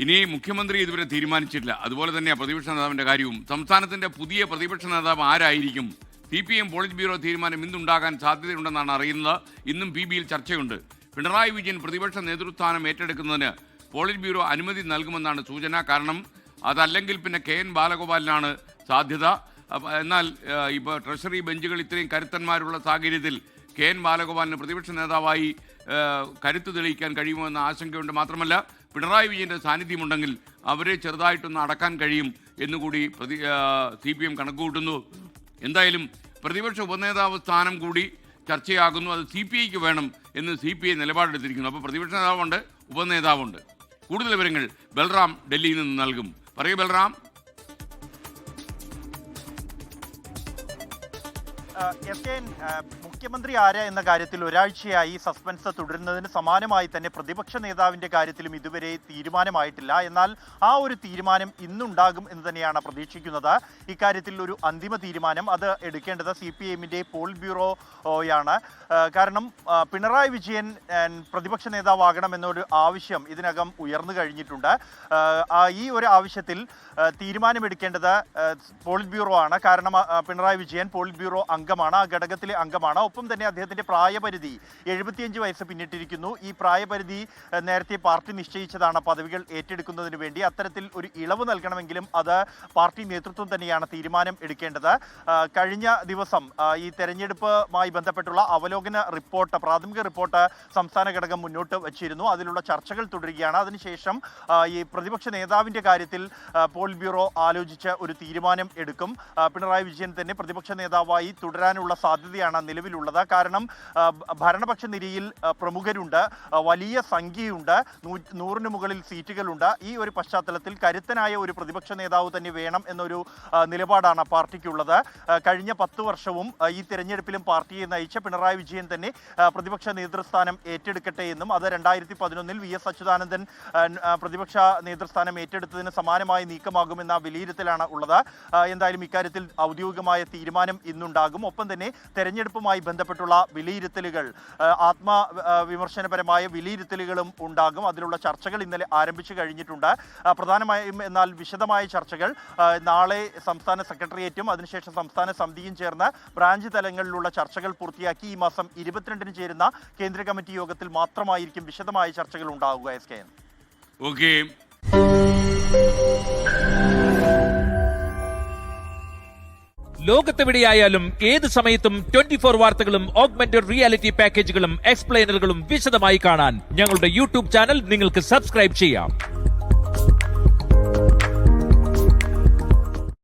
ഇനി മുഖ്യമന്ത്രി ഇതുവരെ തീരുമാനിച്ചിട്ടില്ല. അതുപോലെ തന്നെ പ്രതിപക്ഷ നേതാവിന്റെ കാര്യവും. സംസ്ഥാനത്തിന്റെ പുതിയ പ്രതിപക്ഷ നേതാവ് ആരായിരിക്കും? CPM പോളിറ്റ് ബ്യൂറോ തീരുമാനം ഇന്നുണ്ടാകാൻ സാധ്യതയുണ്ടെന്നാണ് അറിയുന്നത്. ഇന്നും PBയിൽ ചർച്ചയുണ്ട്. പിണറായി വിജയൻ പ്രതിപക്ഷ നേതൃസ്ഥാനം ഏറ്റെടുക്കുന്നതിന് പോളിറ്റ് ബ്യൂറോ അനുമതി നൽകുമെന്നാണ് സൂചന. കാരണം അതല്ലെങ്കിൽ പിന്നെ KN ബാലഗോപാലിനാണ് സാധ്യത. എന്നാൽ ഇപ്പോൾ ട്രഷറി ബെഞ്ചുകൾ ഇത്രയും കരുത്തന്മാരുള്ള സാഹചര്യത്തിൽ KN ബാലഗോപാലിന് പ്രതിപക്ഷ നേതാവായി കരുത്ത് തെളിയിക്കാൻ കഴിയുമോ എന്ന ആശങ്കയുണ്ട്. മാത്രമല്ല പിണറായി വിജയൻ്റെ സാന്നിധ്യമുണ്ടെങ്കിൽ അവരെ ചെറുതായിട്ടൊന്ന് അടക്കാൻ കഴിയും എന്നുകൂടി CPM കണക്കുകൂട്ടുന്നു. എന്തായാലും പ്രതിപക്ഷ ഉപനേതാവ് സ്ഥാനം കൂടി ചർച്ചയാകുന്നു. അത് CPIക്ക് വേണം എന്ന് CPI നിലപാടെടുത്തിരിക്കുന്നു. അപ്പോൾ പ്രതിപക്ഷ നേതാവുണ്ട്, ഉപനേതാവുണ്ട്. കൂടുതൽ വിവരങ്ങൾ ബൽറാം ഡൽഹിയിൽ നിന്ന് നൽകും. പറയൂ ബൽറാം. മുഖ്യമന്ത്രി ആര് എന്ന കാര്യത്തിൽ ഒരാഴ്ചയായി സസ്പെൻസ് തുടരുന്നതിന് സമാനമായി തന്നെ പ്രതിപക്ഷ നേതാവിന്റെ കാര്യത്തിലും ഇതുവരെ തീരുമാനമായിട്ടില്ല. എന്നാൽ ആ ഒരു തീരുമാനം ഇന്നുണ്ടാകും എന്ന് തന്നെയാണ് പ്രതീക്ഷിക്കുന്നത്. ഇക്കാര്യത്തിൽ ഒരു അന്തിമ തീരുമാനം അത് എടുക്കേണ്ടത് CPMന്റെ പോളിറ്റ് ബ്യൂറോയാണ്. കാരണം പിണറായി വിജയൻ പ്രതിപക്ഷ നേതാവാകണമെന്നൊരു ആവശ്യം ഇതിനകം ഉയർന്നു കഴിഞ്ഞിട്ടുണ്ട്. ഈ ഒരു ആവശ്യത്തിൽ തീരുമാനമെടുക്കേണ്ടത് പോളിറ്റ് ബ്യൂറോ ആണ്. കാരണം പിണറായി വിജയൻ പോളിറ്റ് ബ്യൂറോ അംഗമാണ്, ആ ഘടകത്തിലെ അംഗമാണ്. ഒപ്പം തന്നെ അദ്ദേഹത്തിന്റെ പ്രായപരിധി 75 വയസ്സ് പിന്നിട്ടിരിക്കുന്നു. ഈ പ്രായപരിധി നേരത്തെ പാർട്ടി നിശ്ചയിച്ചതാണ് പദവികൾ ഏറ്റെടുക്കുന്നതിന് വേണ്ടി. അത്തരത്തിൽ ഒരു ഇളവ് നൽകണമെങ്കിലും അത് പാർട്ടി നേതൃത്വം തന്നെയാണ് തീരുമാനം എടുക്കേണ്ടത്. കഴിഞ്ഞ ദിവസം ഈ തെരഞ്ഞെടുപ്പുമായി ബന്ധപ്പെട്ടുള്ള അവലോകന റിപ്പോർട്ട്, പ്രാഥമിക റിപ്പോർട്ട് സംസ്ഥാന ഘടകം മുന്നോട്ട് വച്ചിരുന്നു. അതിലുള്ള ചർച്ചകൾ തുടരുകയാണ്. അതിനുശേഷം ഈ പ്രതിപക്ഷ നേതാവിന്റെ കാര്യത്തിൽ പോളിറ്റ് ബ്യൂറോ ആലോചിച്ച് ഒരു തീരുമാനം എടുക്കും. പിണറായി വിജയൻ തന്നെ പ്രതിപക്ഷ നേതാവായി തുടരാനുള്ള സാധ്യതയാണ് നിലവിലുള്ളത്. കാരണം ഭരണപക്ഷ നിരയിൽ പ്രമുഖരുണ്ട്, വലിയ സംഖ്യയുണ്ട്, 100-ന് മുകളിൽ സീറ്റുകളുണ്ട്. ഈ ഒരു പശ്ചാത്തലത്തിൽ കരുത്തനായ ഒരു പ്രതിപക്ഷ നേതാവ് തന്നെ വേണം എന്നൊരു നിലപാടാണ് പാർട്ടിക്കുള്ളത്. കഴിഞ്ഞ 10 വർഷവും ഈ തെരഞ്ഞെടുപ്പിലും പാർട്ടിയെ നയിച്ച പിണറായി വിജയൻ തന്നെ പ്രതിപക്ഷ നേതൃസ്ഥാനം ഏറ്റെടുക്കട്ടെ എന്നും അത് 2011-ൽ VS അച്യുതാനന്ദൻ പ്രതിപക്ഷ നേതൃസ്ഥാനം ഏറ്റെടുത്തതിന് സമാനമായ നീക്കമാകുമെന്ന വിലയിരുത്തലാണ് ഉള്ളത്. എന്തായാലും ഇക്കാര്യത്തിൽ ഔദ്യോഗികമായ തീരുമാനം ഇന്നുണ്ടാകും. ഒപ്പം തന്നെ തെരഞ്ഞെടുപ്പുമായി ബന്ധപ്പെട്ടുള്ള വിലയിരുത്തലുകൾ, ആത്മവിമർശനപരമായ വിലയിരുത്തലുകളും ഉണ്ടാകും. അതിലുള്ള ചർച്ചകൾ ഇന്നലെ ആരംഭിച്ചു കഴിഞ്ഞിട്ടുണ്ട്. പ്രധാനമായും എന്നാൽ വിശദമായ ചർച്ചകൾ നാളെ സംസ്ഥാന സെക്രട്ടേറിയറ്റും അതിനുശേഷം സംസ്ഥാന സമിതിയും ചേർന്ന് ബ്രാഞ്ച് തലങ്ങളിലുള്ള ചർച്ചകൾ പൂർത്തിയാക്കി ഈ മാസം 22-ന് ചേരുന്ന കേന്ദ്ര കമ്മിറ്റി യോഗത്തിൽ മാത്രമായിരിക്കും വിശദമായ ചർച്ചകൾ ഉണ്ടാവുക. SKN. ഓക്കെ. ലോകത്തെവിടെയായാലും ഏത് സമയത്തും 24 വാർത്തകളും ഓഗ്മെന്റഡ് റിയാലിറ്റി പാക്കേജുകളും എക്സ്പ്ലെയിനറുകളും വിശദമായി കാണാൻ ഞങ്ങളുടെ YouTube ചാനൽ നിങ്ങൾക്ക് സബ്സ്ക്രൈബ് ചെയ്യാം.